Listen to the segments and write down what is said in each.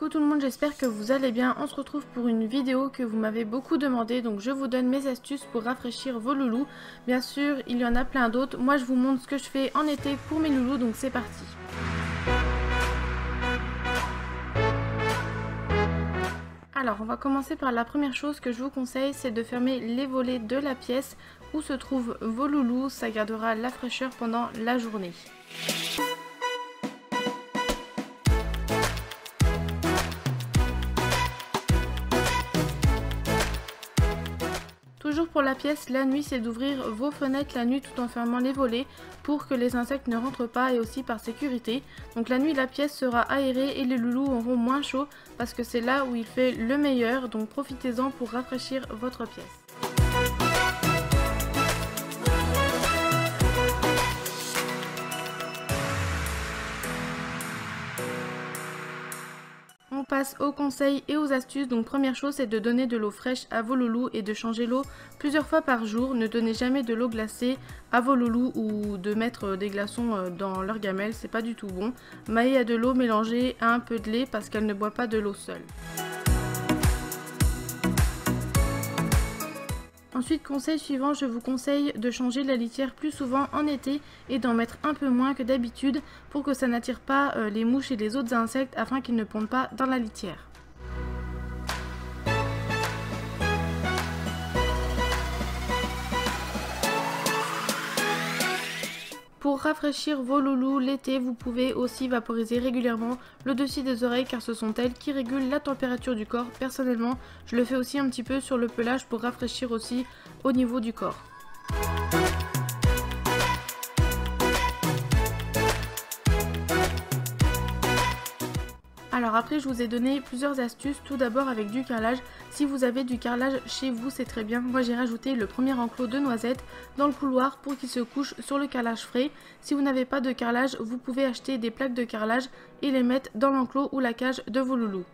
Coucou tout le monde, j'espère que vous allez bien. On se retrouve pour une vidéo que vous m'avez beaucoup demandé, donc je vous donne mes astuces pour rafraîchir vos loulous. Bien sûr, il y en a plein d'autres. Moi je vous montre ce que je fais en été pour mes loulous, donc c'est parti. Alors on va commencer par la première chose que je vous conseille, c'est de fermer les volets de la pièce où se trouvent vos loulous, ça gardera la fraîcheur pendant la journée. Toujours pour la pièce, la nuit, c'est d'ouvrir vos fenêtres la nuit tout en fermant les volets pour que les insectes ne rentrent pas et aussi par sécurité. Donc la nuit, la pièce sera aérée et les loulous auront moins chaud parce que c'est là où il fait le meilleur, donc profitez-en pour rafraîchir votre pièce. On passe aux conseils et aux astuces. Donc première chose, c'est de donner de l'eau fraîche à vos loulous et de changer l'eau plusieurs fois par jour. Ne donnez jamais de l'eau glacée à vos loulous ou de mettre des glaçons dans leur gamelle, c'est pas du tout bon. Maillez à de l'eau mélangée à un peu de lait parce qu'elle ne boit pas de l'eau seule. Ensuite, conseil suivant, je vous conseille de changer la litière plus souvent en été et d'en mettre un peu moins que d'habitude pour que ça n'attire pas les mouches et les autres insectes afin qu'ils ne pondent pas dans la litière. Pour rafraîchir vos loulous l'été, vous pouvez aussi vaporiser régulièrement le dessus des oreilles car ce sont elles qui régulent la température du corps. Personnellement, je le fais aussi un petit peu sur le pelage pour rafraîchir aussi au niveau du corps. Alors après, je vous ai donné plusieurs astuces, tout d'abord avec du carrelage. Si vous avez du carrelage chez vous, c'est très bien. Moi j'ai rajouté le premier enclos de noisettes dans le couloir pour qu'il se couche sur le carrelage frais. Si vous n'avez pas de carrelage, vous pouvez acheter des plaques de carrelage et les mettre dans l'enclos ou la cage de vos loulous.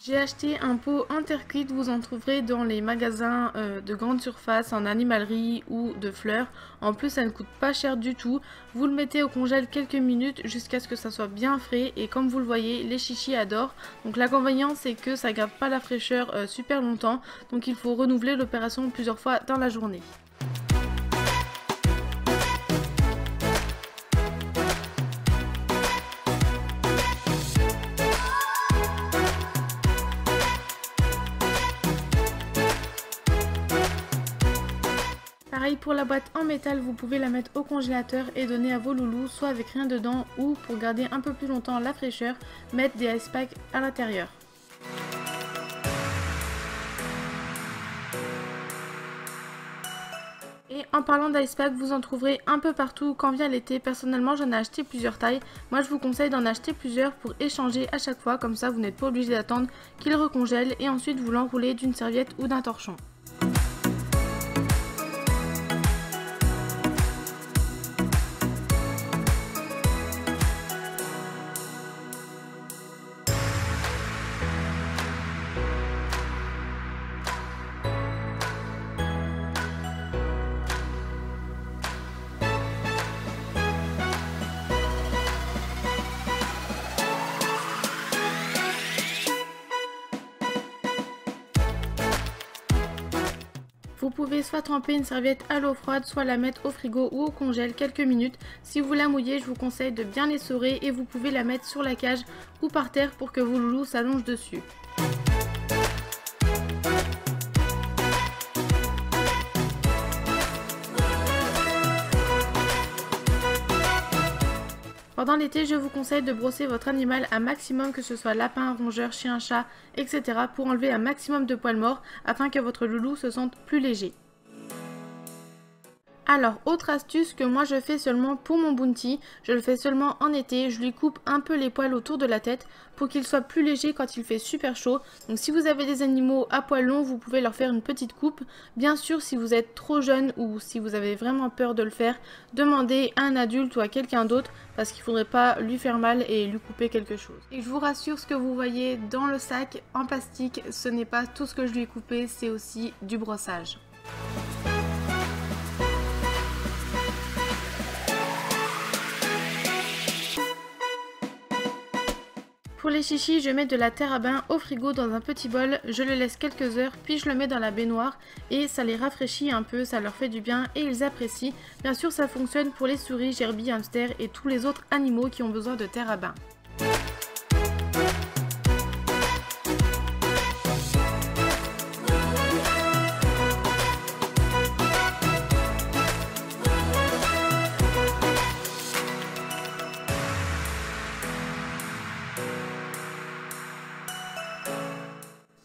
J'ai acheté un pot en terre cuite, vous en trouverez dans les magasins de grande surface, en animalerie ou de fleurs. En plus ça ne coûte pas cher du tout. Vous le mettez au congèle quelques minutes jusqu'à ce que ça soit bien frais et comme vous le voyez, les chichis adorent. Donc l'inconvénient c'est que ça garde pas la fraîcheur super longtemps, donc il faut renouveler l'opération plusieurs fois dans la journée. Pareil pour la boîte en métal, vous pouvez la mettre au congélateur et donner à vos loulous, soit avec rien dedans ou pour garder un peu plus longtemps la fraîcheur, mettre des ice packs à l'intérieur. Et en parlant d'ice pack, vous en trouverez un peu partout quand vient l'été. Personnellement, j'en ai acheté plusieurs tailles. Moi, je vous conseille d'en acheter plusieurs pour échanger à chaque fois. Comme ça, vous n'êtes pas obligé d'attendre qu'il recongèle et ensuite vous l'enroulez d'une serviette ou d'un torchon. Vous pouvez soit tremper une serviette à l'eau froide, soit la mettre au frigo ou au congèle quelques minutes. Si vous la mouillez, je vous conseille de bien l'essorer et vous pouvez la mettre sur la cage ou par terre pour que vos loulous s'allongent dessus. Pendant l'été, je vous conseille de brosser votre animal un maximum, que ce soit lapin, rongeur, chien, chat, etc. pour enlever un maximum de poils morts afin que votre loulou se sente plus léger. Alors, autre astuce que moi je fais seulement pour mon bounty, je le fais seulement en été, je lui coupe un peu les poils autour de la tête pour qu'il soit plus léger quand il fait super chaud. Donc si vous avez des animaux à poils longs, vous pouvez leur faire une petite coupe. Bien sûr, si vous êtes trop jeune ou si vous avez vraiment peur de le faire, demandez à un adulte ou à quelqu'un d'autre parce qu'il ne faudrait pas lui faire mal et lui couper quelque chose. Et je vous rassure, ce que vous voyez dans le sac en plastique, ce n'est pas tout ce que je lui ai coupé, c'est aussi du brossage. Pour les chichis, je mets de la terre à bain au frigo dans un petit bol, je le laisse quelques heures, puis je le mets dans la baignoire et ça les rafraîchit un peu, ça leur fait du bien et ils apprécient. Bien sûr, ça fonctionne pour les souris, gerbilles, hamsters et tous les autres animaux qui ont besoin de terre à bain.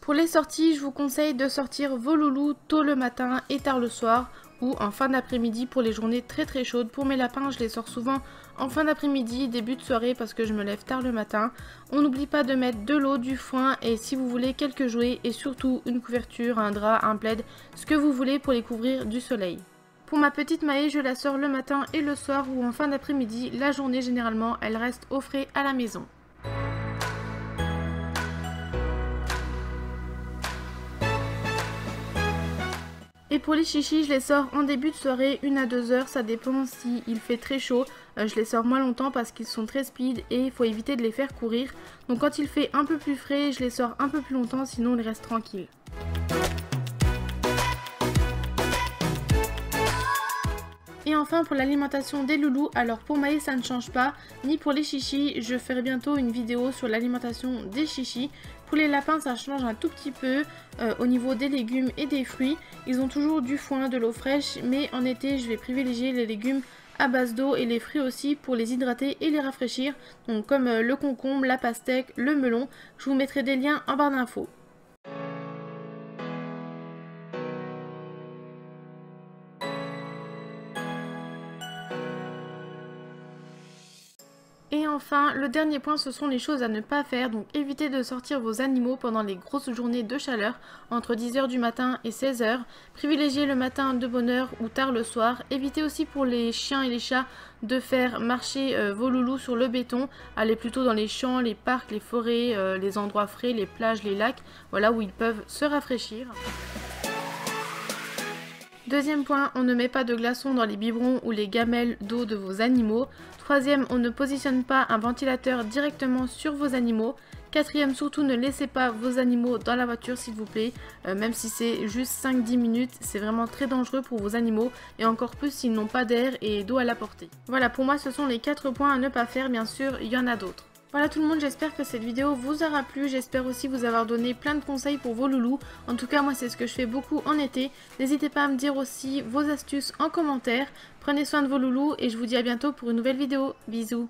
Pour les sorties, je vous conseille de sortir vos loulous tôt le matin et tard le soir ou en fin d'après-midi pour les journées très chaudes. Pour mes lapins, je les sors souvent en fin d'après-midi, début de soirée parce que je me lève tard le matin. On n'oublie pas de mettre de l'eau, du foin et si vous voulez quelques jouets et surtout une couverture, un drap, un plaid, ce que vous voulez pour les couvrir du soleil. Pour ma petite Maë, je la sors le matin et le soir ou en fin d'après-midi. La journée, généralement, elle reste au frais à la maison. Et pour les chichis, je les sors en début de soirée, 1 à 2 heures, ça dépend si il fait très chaud. Je les sors moins longtemps parce qu'ils sont très speed et il faut éviter de les faire courir. Donc quand il fait un peu plus frais, je les sors un peu plus longtemps, sinon ils restent tranquilles. Et enfin pour l'alimentation des loulous, alors pour Maë ça ne change pas, ni pour les chichis, je ferai bientôt une vidéo sur l'alimentation des chichis. Pour les lapins ça change un tout petit peu au niveau des légumes et des fruits. Ils ont toujours du foin, de l'eau fraîche, mais en été je vais privilégier les légumes à base d'eau et les fruits aussi pour les hydrater et les rafraîchir. Donc comme le concombre, la pastèque, le melon, je vous mettrai des liens en barre d'infos. Et enfin, le dernier point, ce sont les choses à ne pas faire, donc évitez de sortir vos animaux pendant les grosses journées de chaleur, entre 10 h du matin et 16 h. Privilégiez le matin de bonne heure ou tard le soir. Évitez aussi pour les chiens et les chats de faire marcher vos loulous sur le béton. Allez plutôt dans les champs, les parcs, les forêts, les endroits frais, les plages, les lacs, voilà où ils peuvent se rafraîchir. Deuxième point, on ne met pas de glaçons dans les biberons ou les gamelles d'eau de vos animaux. Troisième, on ne positionne pas un ventilateur directement sur vos animaux. Quatrième, surtout ne laissez pas vos animaux dans la voiture s'il vous plaît, même si c'est juste 5-10 minutes, c'est vraiment très dangereux pour vos animaux et encore plus s'ils n'ont pas d'air et d'eau à la portée. Voilà, pour moi ce sont les 4 points à ne pas faire, bien sûr il y en a d'autres. Voilà tout le monde, j'espère que cette vidéo vous aura plu, j'espère aussi vous avoir donné plein de conseils pour vos loulous. En tout cas moi c'est ce que je fais beaucoup en été. N'hésitez pas à me dire aussi vos astuces en commentaire. Prenez soin de vos loulous et je vous dis à bientôt pour une nouvelle vidéo. Bisous.